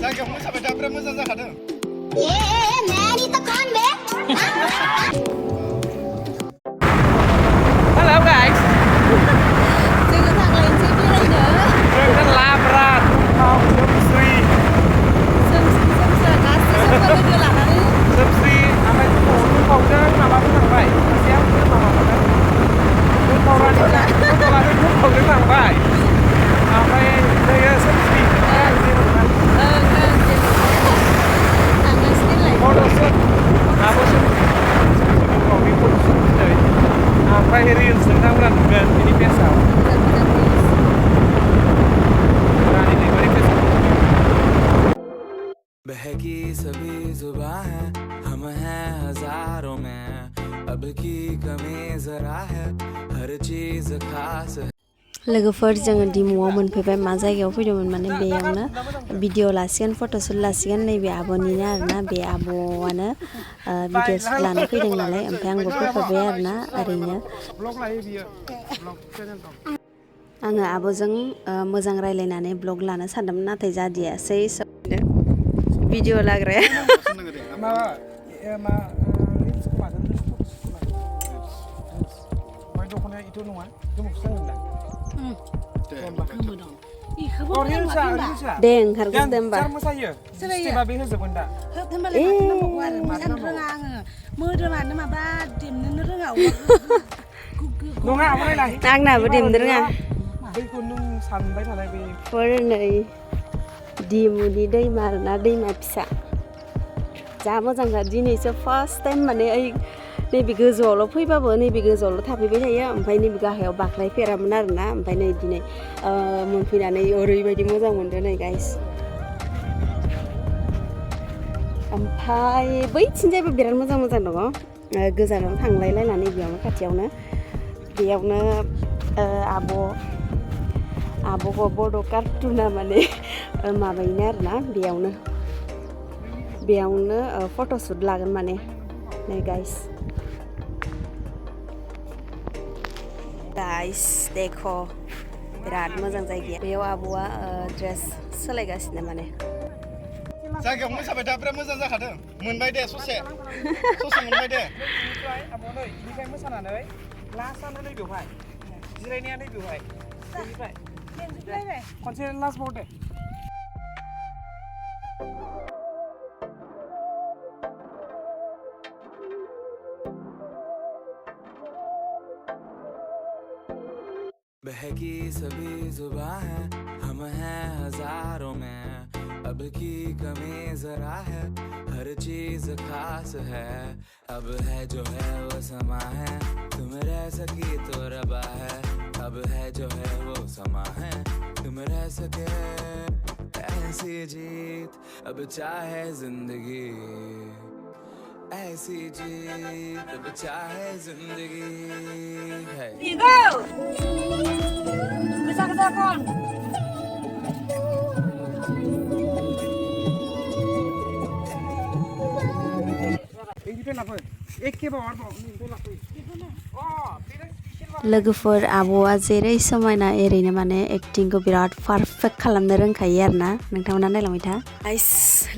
जायगायाव मोसाबाय दा बिराद मोजां जाखादों Hello guys. Jangan thanglainसै बेरायनो जों Labra Soomsri गासैबो लोगो लानानै Soomsri ओमफ्राय दुमफावजों माबाबो थांबाय सासेया माबामोन दुमफावजों थांबाय ओमफ्राय नैयो Soomsri Bodo Abo Jwng दुमफावनि फट'सुट दिनै ओमफ्राय रिल्स नोंथांमोना नुगोन बिनि पेजआव बहकी सभी जुबां है हम हैं हजारों में अब की कमी जरा है हर चीज खास है लोगोफोर जोङो दिमुआव मोनफैबाय मा जायगायाव फैदोंमोन माने बेयावनो भिडिअ लासिगोन फट'सुट लासिगोन नैबे आब'निनो आरोना बे आब'आनो भिडिअ सुट लानो फैदों नालाय ओमफ्राय आंबो फैफाबाय आरोना ओरैनो आङो आब'जों मोजां रायलायनानै ब्लग लानो सानदोंमोन नाथाय जादियासै भिडिअ लाग्राया दे ओंखारगोन दे होमबा आंनाबो देमनो रोङा नै दिमुनि दैमा आरोना दैमा फिसा जा मोजांथार दिनैसो फार्स्ट टाइम माने नैबे गोजौआवल' फैबाबो नैबे गोजौआवल' थाफैबाय थायो ओमफ्राय नैबे गाहायाव बाख्लायफेरामोन आरोना ओमफ्राय नै दिनै मोनफैनानै ओरैबायदि मोजां मोनदों नै गाइस ओमफ्राय बैथिंजायबो बिराद मोजां मोजां दङ गोजानाव थांलायलायनानै बेयावनो खाथियावनो बेयावनो आब'खौ बड' कार्टुना माने माबायोनो आरोना बेयावनो फट'शुट लागोन माने नै गाइस देख' बिराद मोजां जायगाया बेयाव आब'आ ड्रेस सोलायगासिनो माने जायगायाव मोसाबाय दा बिराद मोजां जाखादों मोनबाय दे ससे मोनबाय दे बेनिफ्राय मोसानानै लास्टआनो नै बेवहाय जिरायनाया नै बेवहाय बेनिफ्राय खनसे लास्ट बाव दे बहकी सभी जुबां है हम हैं हजारों में अब की कमी जरा है हर चीज खास है अब है जो है वो समा है तुम रह सकी तो रबा है अब है जो है वो समा है तुम रह सके ऐसी जीत अब चाहे जिंदगी ऐसी जीत अब चाहे जिंदगी है लोगोफोर आब'आ जेरै समायना एरैनो माने एक्टिंखौ बिराद पारफेक्ट खालामनो रोंखायो आरोना नोंथांमोना नायलांबाय था गाइस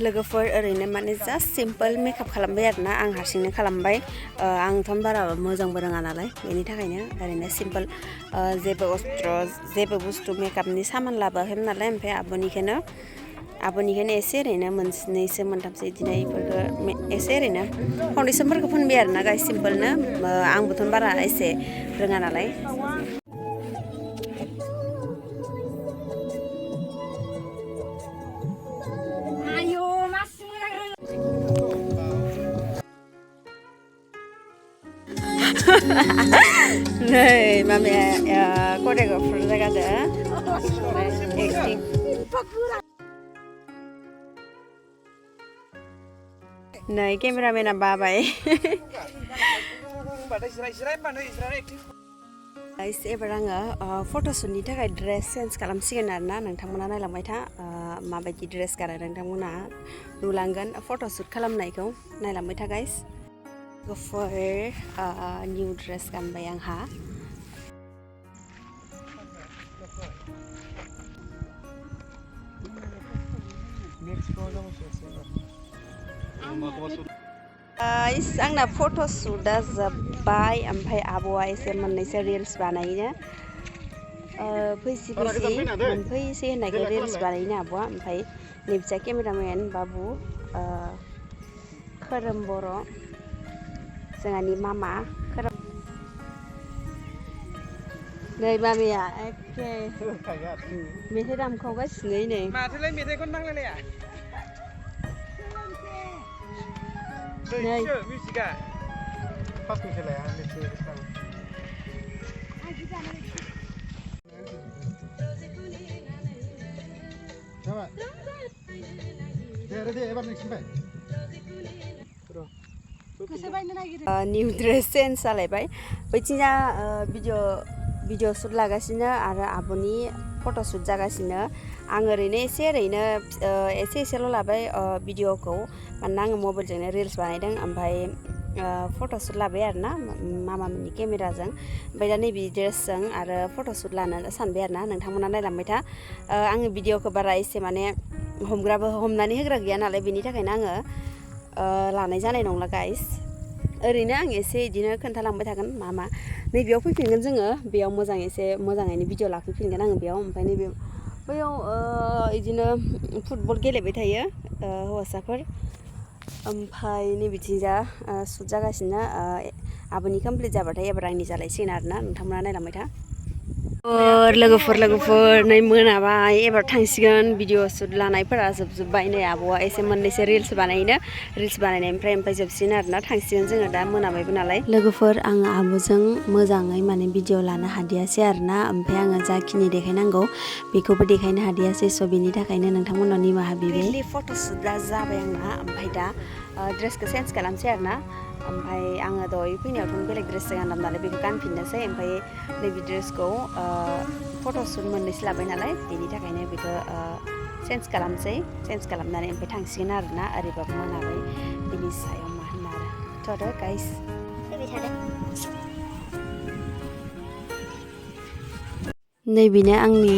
लोगोफोर ओरैनो माने जास्ट सिम्पोल मेकआप खालामबाय आरोना आं हारसिंनो खालामबाय आंथ' बारा मोजांबो रोङा नालाय बेनि थाखायनो ओरैनो सिम्पोल जेबो बुस्थु मेकआपनि सामान लाबोआखैमोन नालाय ओमफ्राय आब'निखौनो एसे ओरैनो मोननैसो मोनथामसो बिदिनो बेफोरखौ एसे ओरैनो फाउन्डेसनफोरखौ फुनबाय आरोना गाइस सिम्पोलनो आंबोथ' बारा एसे रोङा नालाय नै मामाया करिय'ग्राफार जागादो एक्टिं नै केमेरामेना बाबाय गाइस एबार आङो फट'शुटनि थाखाय ड्रेस चेन्ज खालामसिगोन आरोना नोंथांमोना नायलांबाय था माबायदि ड्रेस गानो नोंथांमोना नुलांगोन फट'शुट खालामनायखौ नायलांबाय था गाइस गुफुर निउ ड्रेस गानबाय आंहा गाइस आंना फट' शुटआ जोब्बाय ओमफ्राय आब'आ एसे मोननैसो रिल्स बानायनो फैसि मोनफैसै होननायखौ रिल्स बानायनो आब'आ ओमफ्राय नैबिथिया केमेरामेन बाबु खोरोम बर' जोंहानि मामा खोरोम नै मामिया एखे मेथाइ दामखावगासिनो नै माथोलाय मेथाइखौनो नांलायलाया नै मिउजिकआ फार्स्ट मेथाइलाया निउ ड्रेस चेन्ज जालायबाय बैथिंजा भिडिअ शुट लागासिनो आरो आब'नि फट' शुट जागासिनो आं ओरैनो एसेल' लाबाय भिडिअखौ मानोना आङो मबाइलजोंनो रिल्स बानायदों ओमफ्राय फट' शुट लाबाय आरोना मामामोननि केमेराजों ओमफ्राय दा नैबे ड्रेसजों आरो फट' शुट लानो सानबाय आरोना नोंथांमोना नायलांबाय था आङो भिडिअखौ बारा एसे माने हमनानै होग्रा गैया नालाय बेनि थाखायनो आङो लानाय जानाय नंला गाइस ओरैनो आं एसे इदिनो खोन्थालांबाय थागोन मा नैबेयाव फैफिनगोन जोङो बेयाव मोजाङैनो भिडिअ लाफैफिनगोन आङो बेयाव ओमफ्राय नैबे बैयाव इदिनो फुटबल गेलेबाय थायो हौवासाफोर ओमफ्राय नैबिथिंजा शुट जागासिनो आब'नि कमप्लिट जाबाथाय एबार आंनि जालायसिगोन आरोना नोंथांमोना नायलांबाय था लोगोफोर नै मोनाबाय एबार थांसिगोन भिडिअ शुट लानायफोरा जोबजोब्बाय नै आब'आ एसे मोननैसो रिल्स बानायनायनिफ्राय जोबसिगोन आरोना थांसिगोन जोङो दा मोनाबायबो नालाय लोगोफोर आङो आब'जों मोजाङै माने भिडिअ लानो हादियासै आरोना ओमफ्राय आङो जाखिनि देखायनांगौ बेखौबो देखायनो हादियासै स' बिनि थाखायनो नोंथांमोननाव निमाहा बिबाय फट' शुटआ जाबाय आंना ओमफ्राय दा ड्रेसखौ चेन्ज खालामसै आरोना ओमफ्राय आङो दहाय फैनायावथ' बेलेग ड्रेसजों गानलाम नालाय बेखौ गानफिननोसै ओमफ्राय नैबे ड्रेसखौ फट' शुट मोननैसो लाबाय नालाय बेनि थाखायनो बेखौ चेन्ज खालामनानै ओमफ्राय थांसिगोन आरोना ओरैबाबो मोनाबाय बेनि सायाव मा होनो आरो थ'दो गाइस फैबाय थादो नैबेनो आंनि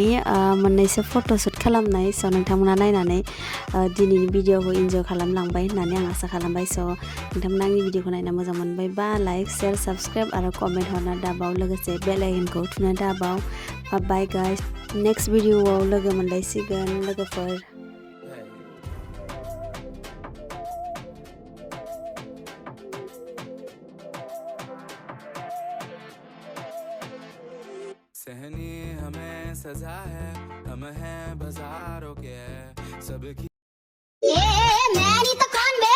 मोननैसो फट' शुट खालामनाय स' नोंथांमोना नायनानै दिनैनि भिडिअखौ इन्जय खालामलांबाय होननानै आं आसा खालामबाय स' नोंथांमोना आंनि भिडिअखौ नायना मोजां मोनबाय बा लाइक शेयार साबस्क्राइब आरो कमेन्ट हरना दाबाव लोगोसे बेल आइकनखौ थुना दाबाव बाय गाइस नेक्स्ट भिडिअआव लोगो मोनलायसिगोन लोगोफोर सहनी हमें सजा है हम हैं बाजारों के सबकी मैं नहीं तो कौन बे